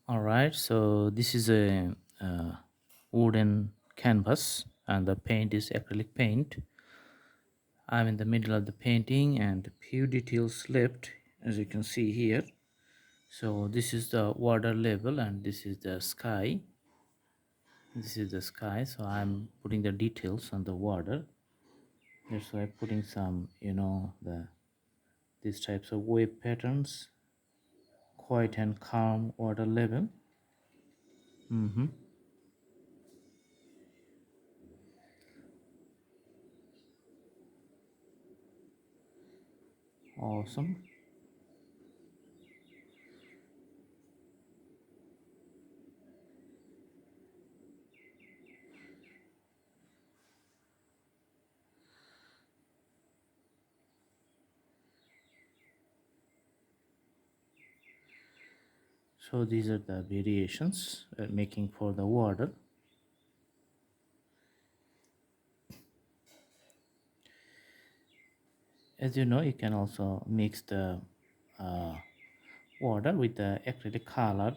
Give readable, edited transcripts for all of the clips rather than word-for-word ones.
All right, so this is a wooden canvas, and the paint is acrylic paint. I'm in the middle of the painting, and few details left, as you can see here. So this is the water level, and this is the sky. This is the sky. So I'm putting the details on the water. That's why I'm putting some, the these types of wave patterns, quiet and calm water level. Mm-hmm. Awesome. So these are the variations making for the water. As you know, you can also mix the uh, water with the acrylic color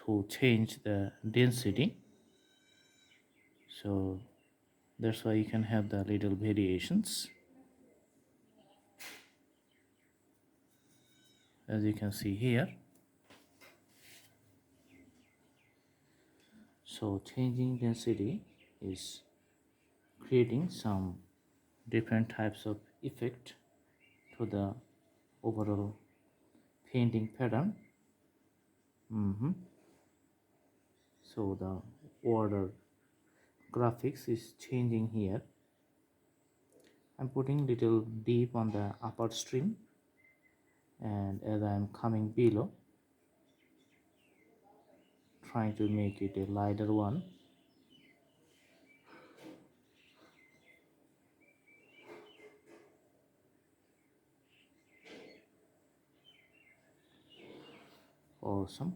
to change the density. So that's why you can have the little variations, as you can see here. So changing density is creating some different types of effect to the overall painting pattern. So the order graphics is changing here. I'm putting little deep on the upper stream, and as I'm coming below, trying to make it a lighter one. Awesome.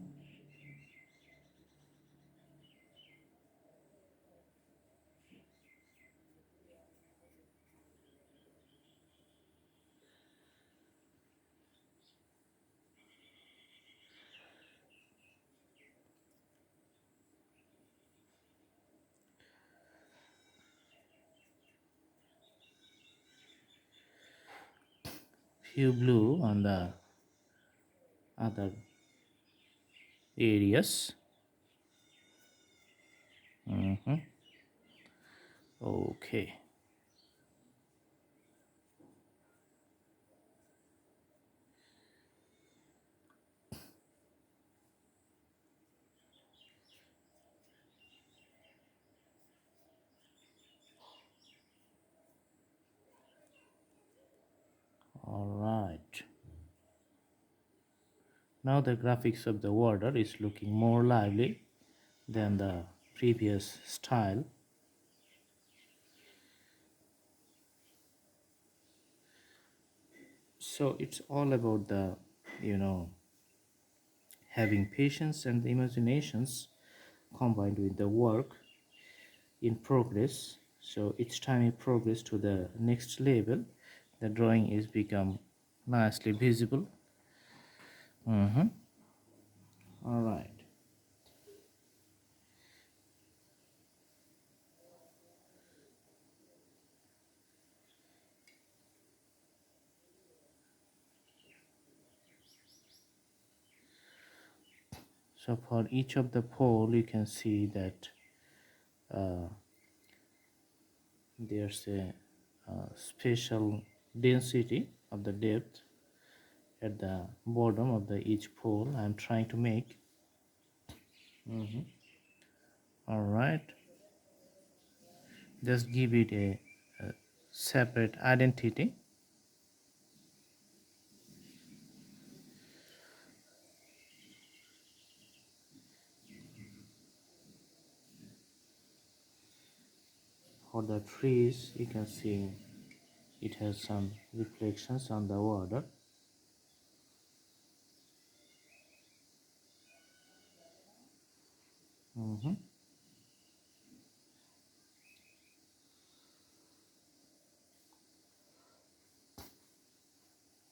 Few blue on the other areas. Okay. All right. Now the graphics of the water is looking more lively than the previous style. So it's all about the, you know, having patience and imaginations combined with the work in progress. So each time you progress to the next level, the drawing is become nicely visible. All right. So for each of the pole, you can see that uh, there's a special density of the depth at the bottom of the each pole I'm trying to make. All right, just give it a separate identity. For the trees, you can see it has some reflections on the water.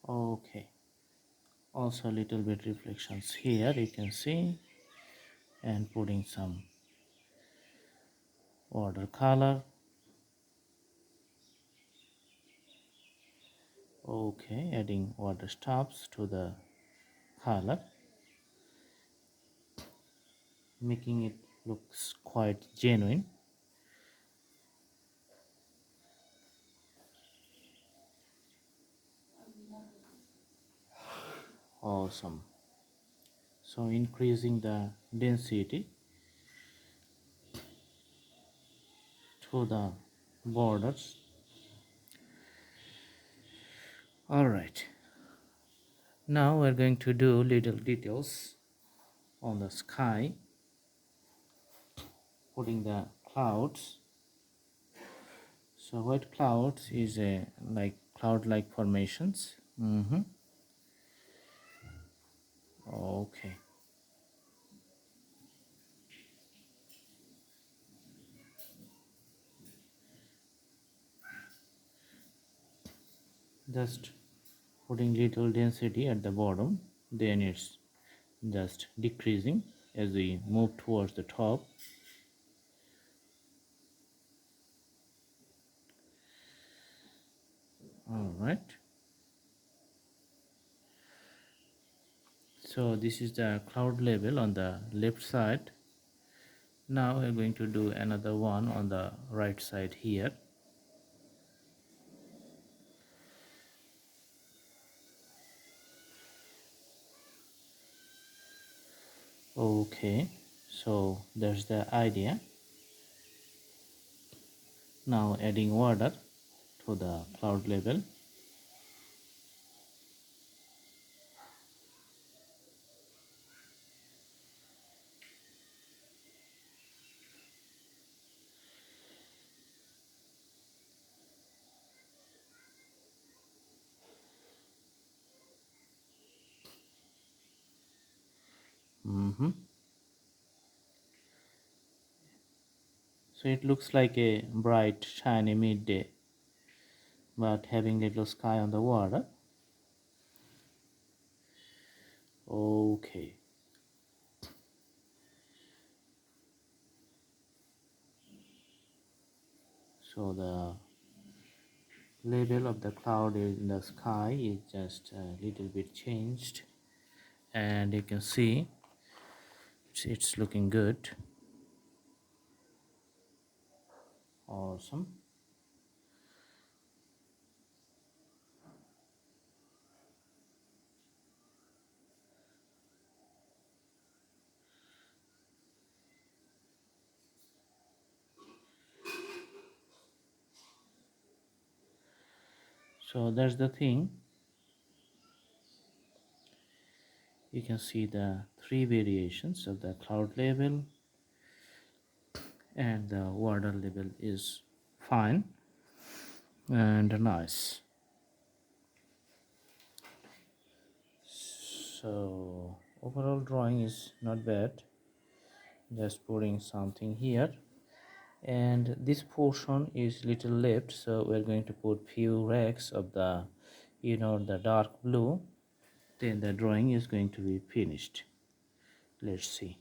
Okay, also a little bit reflections here, you can see. and putting some watercolor. Okay, adding water stops to the color, making it looks quite genuine. Awesome. So increasing the density to the borders. All right, now we're going to do little details on the sky, putting the clouds. So white clouds is a like cloud-like formations. Okay, just putting little density at the bottom, then it's just decreasing as we move towards the top. All right, so this is the cloud level on the left side. Now we're going to do another one on the right side here. Okay, so there's the idea. Now adding water to the cloud level. So it looks like a bright shiny midday, but having little sky on the water. Okay, so the level of the cloud in the sky is just a little bit changed, and you can see it's looking good. Awesome. So that's the thing. You can see the three variations of the cloud level, and the water level is fine and nice. So overall drawing is not bad. Just putting something here, and this portion is little left, so we're going to put few racks of the the dark blue, then the drawing is going to be finished. Let's see.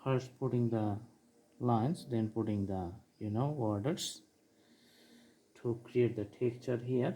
First putting the lines, then putting the borders to create the texture here.